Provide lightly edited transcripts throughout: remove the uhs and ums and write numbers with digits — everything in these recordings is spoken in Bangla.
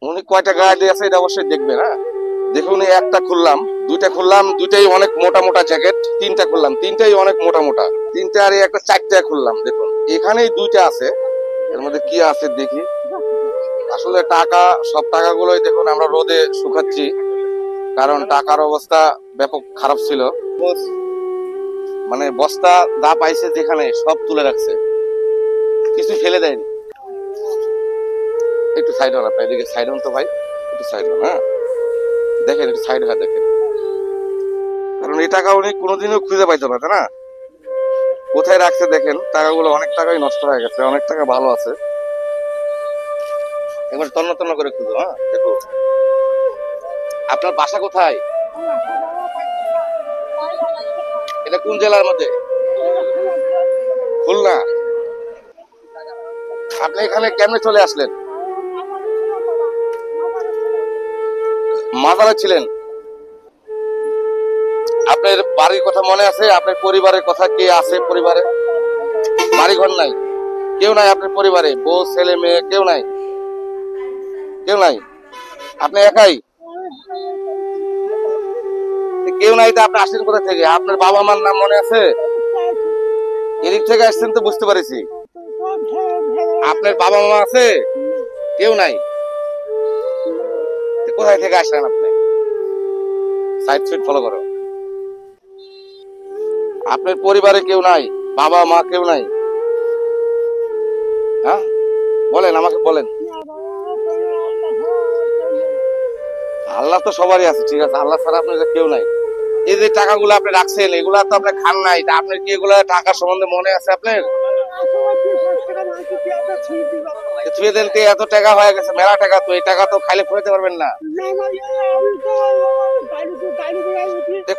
উনি কয়টা গায়ে দিয়ে আছে এটা অবশ্যই দেখবে না। দেখুন একটা খুললাম, দুইটা খুললাম, দুইটাই অনেক মোটা মোটা জ্যাকেট। তিনটা খুললাম, তিনটাই অনেক মোটা মোটা। তিনটা আর একটা চারটা খুললাম। দেখুন এখানেই দুইটা আছে, এর মধ্যে কি আছে দেখি। আসলে টাকা, সব টাকাগুলোই দেখুন আমরা রোদে শুকাচ্ছি, কারণ টাকার অবস্থা ব্যাপক খারাপ ছিল। মানে বস্তা দা পাইছে যেখানে সব তুলে রাখছে, কিছু ফেলে দেয়নি। একটু সাইড হন, আপনার এদিকে সাইড হন তো ভাই, একটু সাইড হন। হ্যাঁ দেখেন, একটু সাইড হয়ে দেখেন, কারণ এই টাকা উনি কোনোদিনও খুঁজে পাইতো না, তাই না? কোথায় রাখছে দেখেন, টাকাগুলো অনেক টাকাই নষ্ট হয়ে গেছে, অনেক টাকা ভালো আছে। এবার তন্ন তন্ন করে খুঁজো। হ্যাঁ দেখো, আপনার বাসা কোথায়? এটা কোন জেলার মধ্যে? খুলনা। আপনি এখানে কেমনে চলে আসলেন? মাজারে ছিলেন? আপনার বাড়ির কথা মনে আছে? আপনার পরিবারের কথা কে আছে পরিবারে? বাড়ি ঘর নাই, কেউ নাই আপনার পরিবারে? বউ ছেলে মেয়ে কেউ নাই? কেউ নাই, আপনি একাই? কেউ নাই তো আপনি আসছেন কোথা থেকে? আপনার বাবা মার নাম মনে আছে? এদিক থেকে আসছেন তো বুঝতে পারছি। আপনার বাবা মা আছে? কেউ নাই, কোথায় থেকে আসলেন আপনি? সাইড সুইট ফলো করো। আপনার পরিবারে কেউ নাই, বাবা মা কেউ নাই? হ্যাঁ বলেন, আমাকে বলেন। আল্লাহ তো সবারই আছে, ঠিক আছে, আল্লাহ ছাড়া আপনার কেউ নাই। এই যে টাকাগুলো আপনি রাখছেন, এগুলা তো আপনি খান নাই, আপনার কি এগুলা টাকা সম্বন্ধে মনে আছে আপনার? ছুঁয়ে দেন, এত টাকা হয়ে গেছে, মেলা টাকা তো, এই টাকা তো খাইলে ফুরাতে পারবেন না।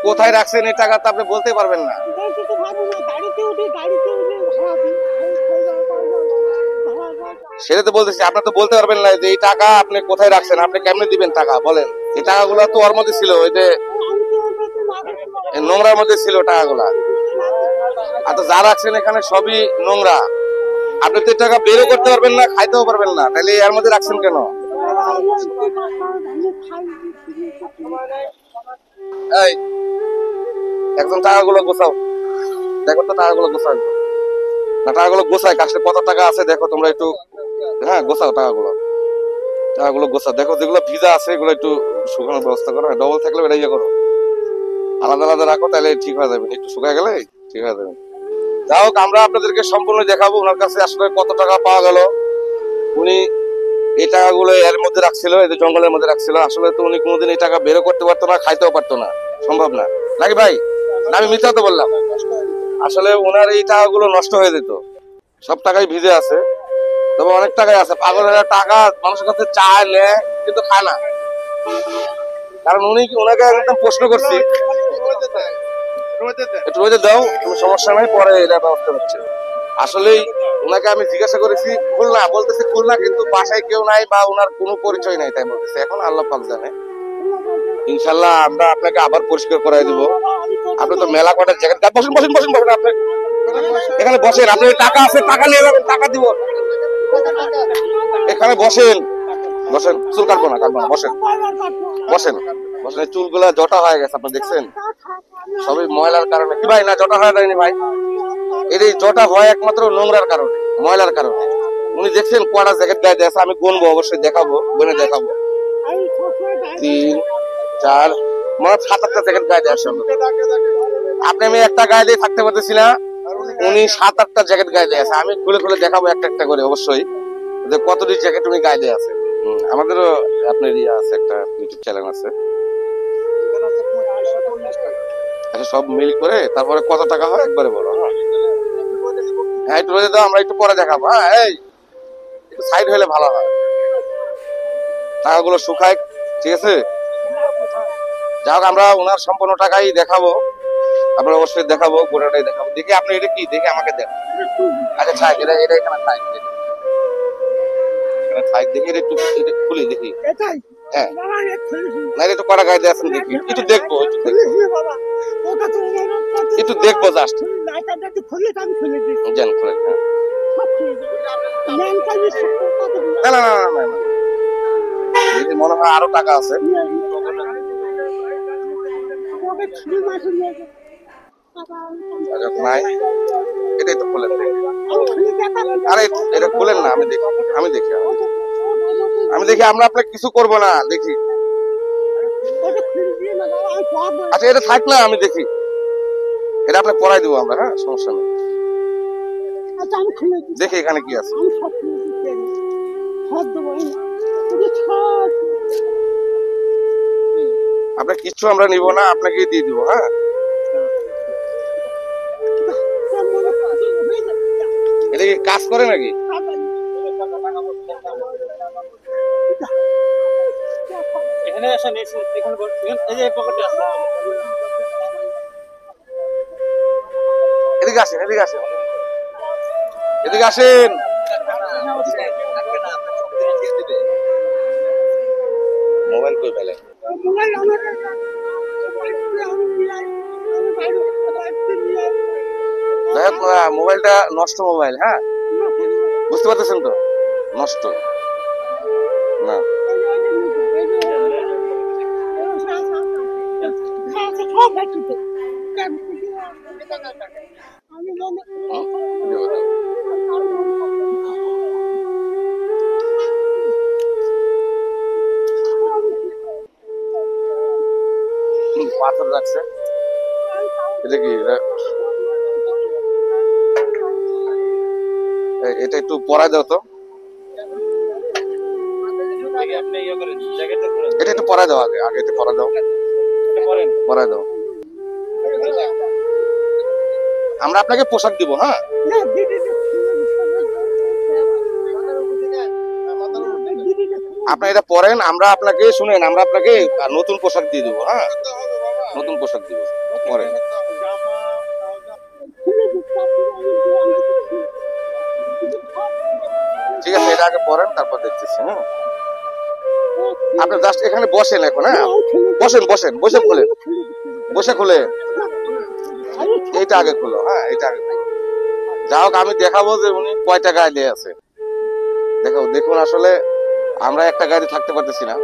কোথায় রাখছেন এই টাকা তো আপনি বলতে পারবেন না। সেটা তো বলতেছি, আপনার তো বলতে পারবেন না যে এই টাকা আপনি কোথায় রাখছেন, আপনি কেমনে দিবেন টাকা বলেন। এই টাকাগুলো তো ওর মধ্যে ছিল, ওই যে নোংরার মধ্যে ছিল টাকাগুলা। আর তো যা রাখছেন এখানে সবই নোংরা। আপনি তো টাকা বেরও করতে পারবেন না, খাইতেও পারবেন না, তাহলে এর মধ্যে রাখছেন কেন? এই একজন টাকাগুলো গোছাও, দেখো তো টাকাগুলো গোছাও না, টাকাগুলো গোছায় কাছে কত টাকা আছে দেখো তোমরা একটু। হ্যাঁ গোছাও টাকাগুলো, টাকাগুলো গোছাও। দেখো যেগুলো ভিজা আছে এগুলো একটু শুকানোর ব্যবস্থা করো, ডবল থাকলে এটা ইয়ে করো, আলাদা আলাদা রাখো, তাহলে ঠিক হয়ে যাবে। একটু শুকায় গেলে ঠিক হয়ে যাবে। যাই হোক, আমরা আপনাদেরকে সম্পূর্ণ দেখাবো ওনার কাছে আসলে কত টাকা পাওয়া গেল। উনি এই টাকাগুলো এর মধ্যে রাখছিল, এই জঙ্গলের মধ্যে রাখছিল। আসলে তো উনি কোনোদিন এই টাকা বেরো করতে পারতো না, খাইতেও পারতো না, সম্ভব না নাকি ভাই? আমি মিথ্যা তো বললাম? আসলে ওনার এই টাকাগুলো নষ্ট হয়ে যেত, সব টাকাই ভিজে আছে। তবে অনেক টাকাই আছে, পাগলেরা টাকা মানুষের কাছে চায় নেয় কিন্তু খায় না। কারণ ওনাকে একদম প্রশ্ন করছি, একটু রোদে দাও, কোনো সমস্যা নাই, পরে এটা ব্যবস্থা হচ্ছে। আসলেই ওনাকে আমি জিজ্ঞাসা করেছি খুলনা, বলতেছে খুলনা, কিন্তু বাসায় কেউ নাই বা ওনার কোনো পরিচয় নাই, তাই বলতেছে। এখন আল্লাহ পাক জানে, ইনশাল্লাহ আমরা আপনাকে আবার পরিষ্কার করাই দিব। আপনি তো মেলা কটার জ্যাকেট, বসেন বসেন বসেন বসেন, আপনি এখানে বসেন, আপনি টাকা আছে, টাকা নিয়ে যাবেন, টাকা দিব। এখানে বসেন, বসেন, চুল কাটবো না, কাটবো না, বসেন বসেন বসেন। চুলগুলা জটা হয়ে গেছে, আপনি দেখছেন, সবই ময়লার কারণে। কি ভাই, না জটা হয়ে যায়নি ভাই? এই জটা হয় একমাত্র নোংরার কারণে, ময়লার কারণে। উনি দেখছেন কটা জ্যাকেট গায়ে দিয়ে আছে, আমি গুনবো, অবশ্যই দেখাবো, গুনে দেখাবো। 3 4 মানে 7-8টা জ্যাকেট গায়ে দিয়ে আসে। আপনি আমি একটা গায়ে দিয়ে থাকতে পারতেছি না, উনি 7-8টা জ্যাকেট গায়ে দিয়ে আছে। আমি খুলে খুলে দেখাবো একটা একটা করে, অবশ্যই, যে কতটি জ্যাকেট উনি গায়ে দিয়ে আছে। আমাদেরও আপনার ইয়ে আছে, একটা ইউটিউব চ্যানেল আছে, সব মিল করে তারপরে কত টাকা হয় একবারে বলো। হ্যাঁ একটু রোদে দাও, আমরা একটু পরে দেখাবো। হ্যাঁ এই একটু সাইড হলে ভালো হয়, টাকাগুলো শুকায়, ঠিক আছে? যাই হোক, আমরা ওনার সম্পূর্ণ টাকাই দেখাবো, আমরা অবশ্যই দেখাবো, গোটাটাই দেখাবো। দেখি আপনি এটা কি, দেখে আমাকে দেন। আচ্ছা থাক, এটা এটা এখানে থাক, এখানে থাক, দেখি এটা একটু, এটা খুলি দেখি। হ্যাঁ না, একটু কড়া গায়ে দিয়ে আছেন, দেখি একটু দেখবো, একটু দেখবো জাস্ট। জান খুলে, হ্যাঁ না না না না না, মনে হয় আরো টাকা আছে। নাই, এটাই তো খুলেন। আরে এটা খুলেন না, আমি দেখি, আমি দেখি, আমি দেখি। আমরা আপনাকে কিছু করবো না, দেখি। আচ্ছা এটা থাক না, আমি দেখি। এটা আপনাকে পড়াই দেবো আমরা, হ্যাঁ সমস্যা নেই। দেখি এখানে কি আছে। আপনার কিচ্ছু আমরা নিব না, আপনাকে দিয়ে দিব। হ্যাঁ এটা কি কাজ করে নাকি? এখানে আসেন, এখানে এই যে পকেটে আছে। এদিকে আসেন, এদিকে আসেন, এদিকে আসেন। মোবাইল কই পেলেন? দেখ মোবাইলটা নষ্ট মোবাইল, হ্যাঁ বুঝতে পারতেছেন তো, নষ্ট না। পাথর রাখছে, এটা কি? এটা একটু পরাই দাও তো, এটা একটু পরাই দাও, আগে আগে এটা পরাই দাও, পরাই দাও। আমরা আপনাকে পোশাক দিব। হ্যাঁ আপনি এটা পরেন, আমরা আপনাকে শুনেন, আমরা আপনাকে নতুন পোশাক দিয়ে দেবো। হ্যাঁ নতুন পোশাক দিব, পরেন। ঠিক আছে, এটা আগে পরেন, তারপর দেখতেছি। হ্যাঁ আপনি জাস্ট এখানে বসেন এখন। হ্যাঁ বসেন, বসেন, বসে খুলেন, বসে খুলে এইটা আগে খুলো। হ্যাঁ এটা আগে খুলো। যা হোক আমি দেখাবো যে উনি কয়টা গায়ে আছে। দেখো, দেখুন আসলে আমরা একটা গাড়ি থাকতে পারতেছি না,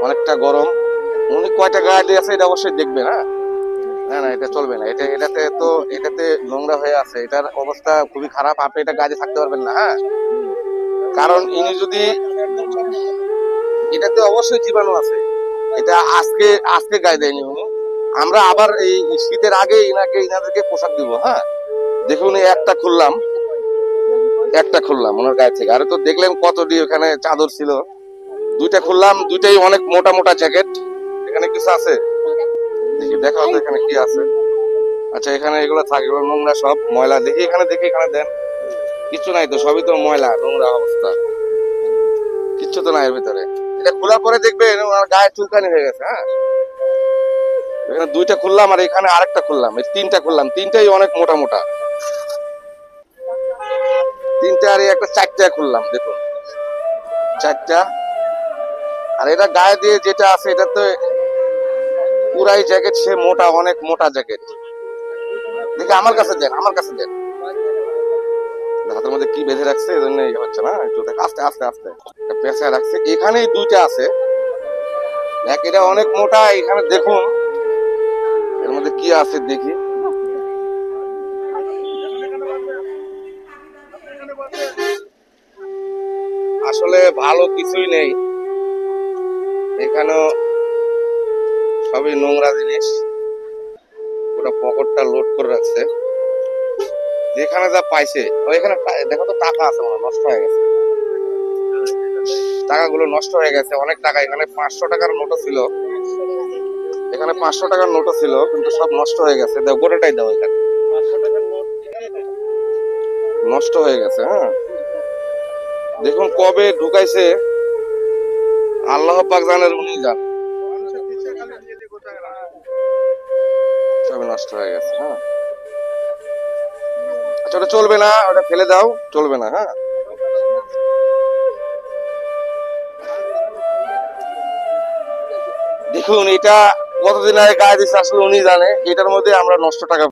অনেকটা গরম। উনি কয়টা গায়ে আছে এটা অবশ্যই দেখবেন। হ্যাঁ না না, এটা চলবে না। এটাতে নোংরা হয়ে আছে, এটার অবস্থা খুবই খারাপ। আপনি এটা গাড়ি থাকতে পারবেন না। হ্যাঁ কারণ ইনি যদি, এটাতে অবশ্যই জীবাণু আছে। এটা আজকে আজকে গায়ে দেয়নি উনি। আমরা আবার এই শীতের আগে ইনাদেরকে পোশাক দিব। হ্যাঁ দেখুন একটা খুললাম, একটা খুললাম ওনার গায়ে থেকে। আরে তো দেখলেন কতটি ওখানে চাদর ছিল। দুইটা খুললাম, দুইটাই অনেক মোটা মোটা জ্যাকেট। এখানে কিছু আছে দেখি, দেখা হতো এখানে কি আছে। আচ্ছা এখানে এগুলো থাকে, এগুলো নোংরা সব ময়লা। দেখি এখানে, দেখি এখানে দেন, কিচ্ছু নাই তো, সবই তো ময়লা নোংরা অবস্থা, কিচ্ছু তো নাই এর ভিতরে। এটা খোলার পরে দেখবেন ওনার গায়ে চুলকানি হয়ে গেছে। হ্যাঁ এখানে দুইটা খুললাম আর এখানে আরেকটা খুললাম, এই তিনটা খুললাম, তিনটাই অনেক মোটা মোটা তিনটা। আর একটা চারটা খুললাম, দেখুন চারটা। আর এটা গায়ে দিয়ে যেটা আছে এটা তো পুরাই জ্যাকেট, সে মোটা, অনেক মোটা জ্যাকেট। দেখি আমার কাছে দেন, আমার কাছে দেন। হাতের মধ্যে কি বেঁধে রাখছে, এই জন্য হচ্ছে না। একটু আস্তে আস্তে আস্তে পেঁচায় রাখছে। এখানেই দুইটা আছে, দেখ এটা অনেক মোটা। এখানে দেখুন এর মধ্যে কি আছে দেখি। আসলে ভালো কিছুই নেই এখানেও, সবই নোংরা জিনিস। পুরো পকেটটা লোড করে রাখছে, যেখানে যা পাইছে। এখানে দেখো তো টাকা আছে, নষ্ট হয়ে গেছে, টাকাগুলো নষ্ট হয়ে গেছে। অনেক টাকা, এখানে 500 টাকার নোটও ছিল, এখানে 500 টাকার নোটও ছিল, কিন্তু সব নষ্ট হয়ে গেছে। দাও গোটাটাই দাও, এখানে নষ্ট হয়ে গেছে। হ্যাঁ দেখুন কবে ঢুকাইছে আল্লাহ পাক জানেন, উনি জানেন। সবই নষ্ট হয়ে গেছে। হ্যাঁ আচ্ছা ওটা চলবে না, ওটা ফেলে দাও, চলবে না। হ্যাঁ দেখুন এটা কতদিন আগে গায়ে দিচ্ছে আসলে উনি জানে। এটার মধ্যে আমরা নষ্ট টাকা